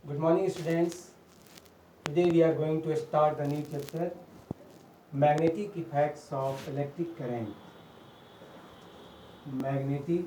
Good morning, students. Today we are going to start the new chapter, magnetic effects of electric current. Magnetic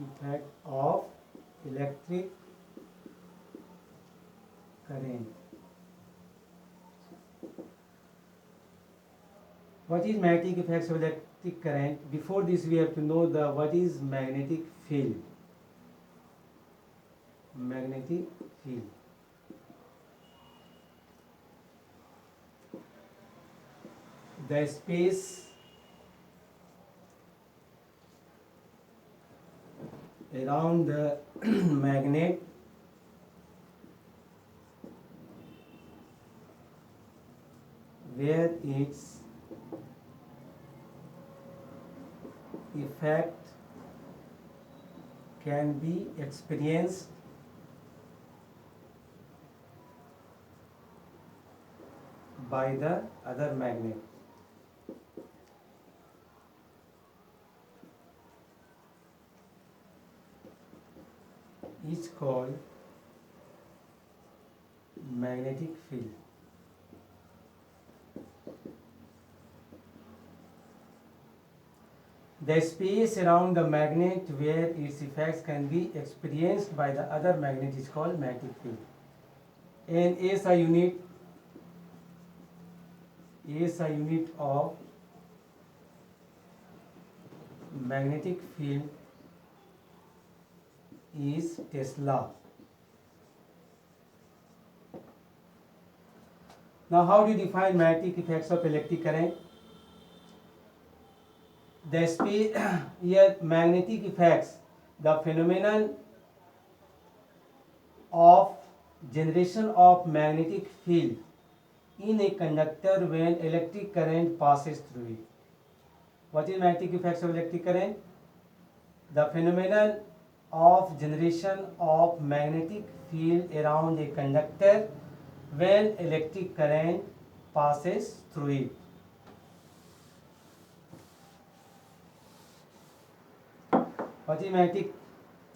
effect of electric current. What is magnetic effects of electric current? Before this, we have to know the what is magnetic field. Magnetic field. The space around the magnet where its effect can be experienced by the other magnet. Is called magnetic field. The space around the magnet where its effects can be experienced by the other magnet is called magnetic field. And SI unit of magnetic field is Tesla. Now, how do you define magnetic effects of electric current? The space here magnetic effects, the phenomenon of generation of magnetic field in a conductor when electric current passes through it. What is magnetic effects of electric current? The phenomenon of generation of magnetic field around a conductor when electric current passes through it. What is magnetic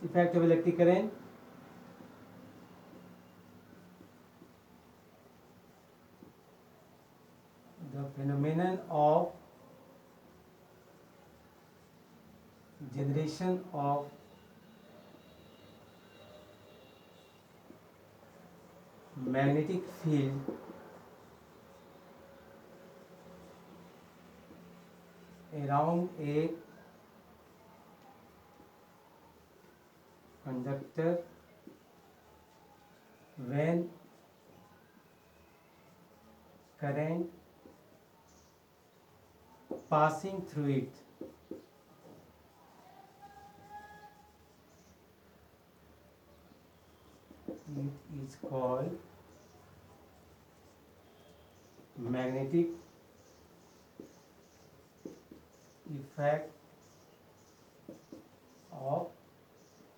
effect of electric current? The phenomenon of generation of magnetic field around a conductor when current passing through it. It is called magnetic effect of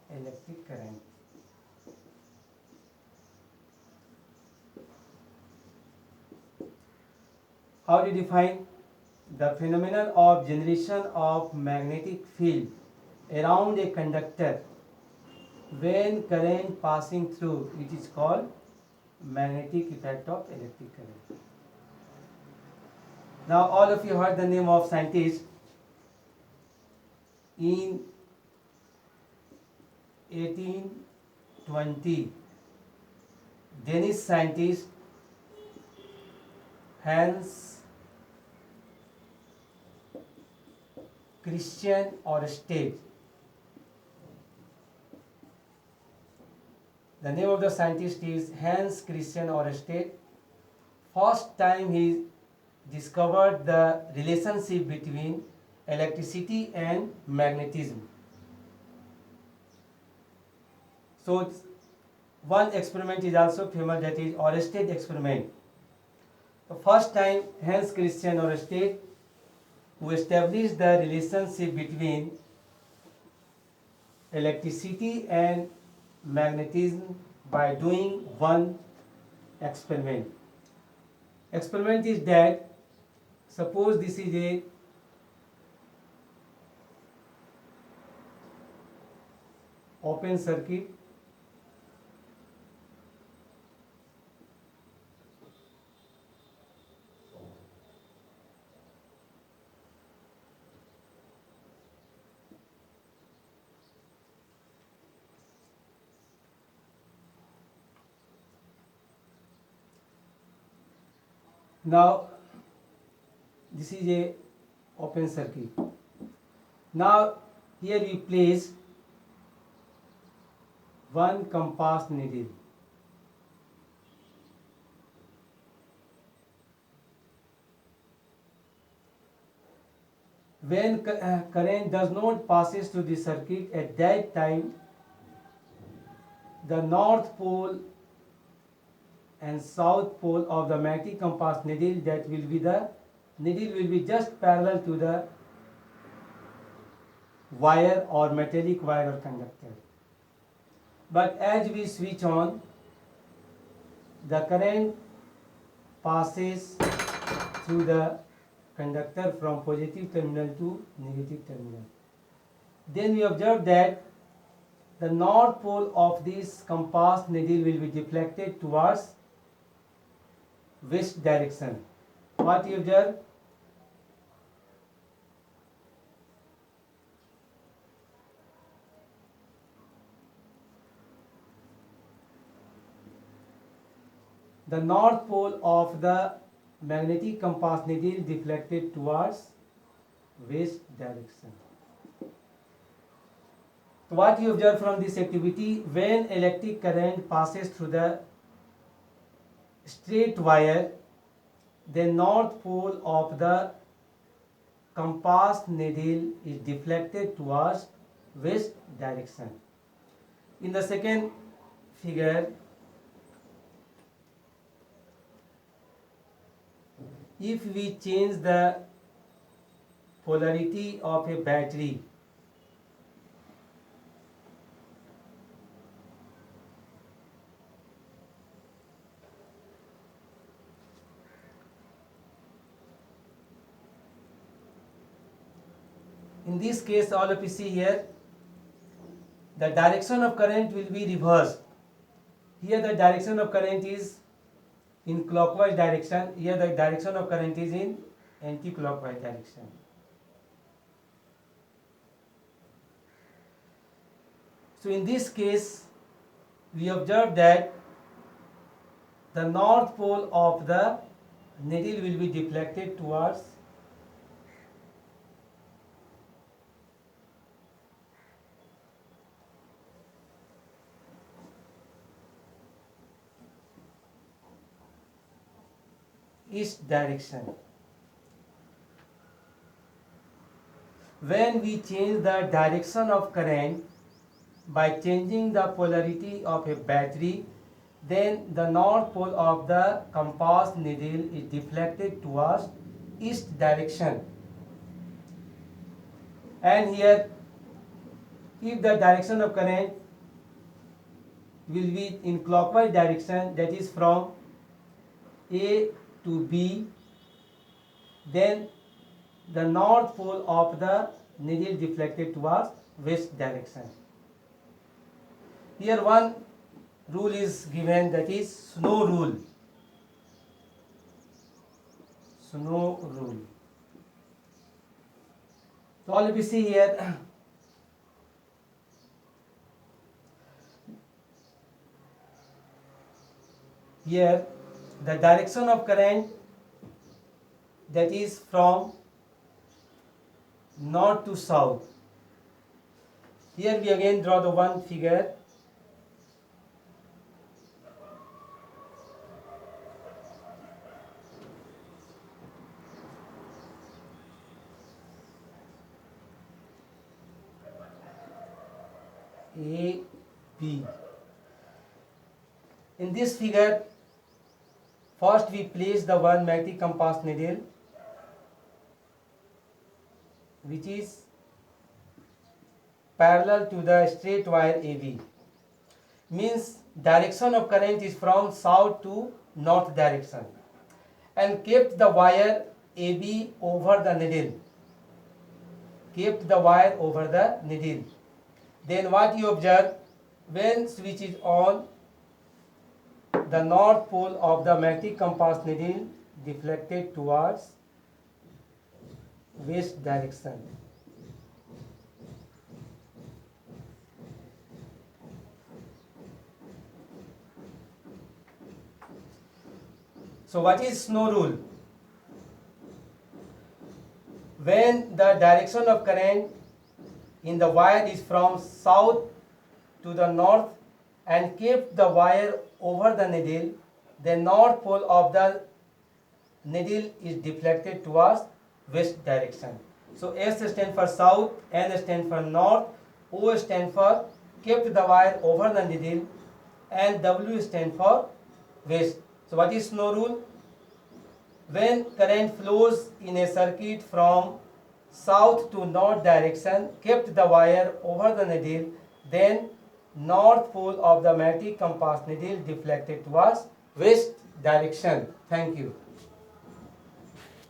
electric current. How do you define the phenomenon of generation of magnetic field around a conductor when current passing through? It is called magnetic effect of electric current. Now, all of you heard the name of scientist. In 1820, Danish scientist Hans Christian Ørsted. The name of the scientist is Hans Christian Ørsted. First time he discovered the relationship between electricity and magnetism. So one experiment is also famous, that is Ørsted experiment. The first time Hans Christian Ørsted, who established the relationship between electricity and magnetism by doing one experiment. Experiment is that suppose this is a open circuit. Now this is a open circuit. Now here we place one compass needle. When current does not passes through the circuit, at that time the north pole and south pole of the magnetic compass needle, that will be the needle will be just parallel to the wire or metallic wire or conductor. But as we switch on, the current passes through the conductor from positive terminal to negative terminal. Then we observe that the north pole of this compass needle will be deflected towards west direction. What you observe? The north pole of the magnetic compass needle deflected towards west direction. So what you observe from this activity, when electric current passes through the straight wire, the north pole of the compass needle is deflected towards west direction. In the second figure, if we change the polarity of a battery, in this case, all of you see here, the direction of current will be reversed. Here the direction of current is in clockwise direction. Here the direction of current is in anti-clockwise direction. So in this case, we observe that the north pole of the needle will be deflected towards east direction. When we change the direction of current by changing the polarity of a battery, then the north pole of the compass needle is deflected towards east direction. And here, if the direction of current will be in clockwise direction, that is from A to B, then the north pole of the needle deflected towards west direction. Here one rule is given, that is snow rule. Snow rule. So all we see here, here the direction of current, that is from north to south. Here we again draw the one figure. A, B. In this figure, first we place the one magnetic compass needle which is parallel to the straight wire AB. Means direction of current is from south to north direction, and kept the wire AB over the needle. Kept the wire over the needle. then what you observe, when switch is on, the north pole of the magnetic compass needle deflected towards west direction. So what is Snow rule? When the direction of current in the wire is from south to the north and keep the wire over the needle, the north pole of the needle is deflected towards west direction. So S stands for south, N stands for north, O stands for kept the wire over the needle, and W stands for west. So what is Snow rule? When current flows in a circuit from south to north direction, kept the wire over the needle, then north pole of the magnetic compass needle deflected towards west direction. Thank you.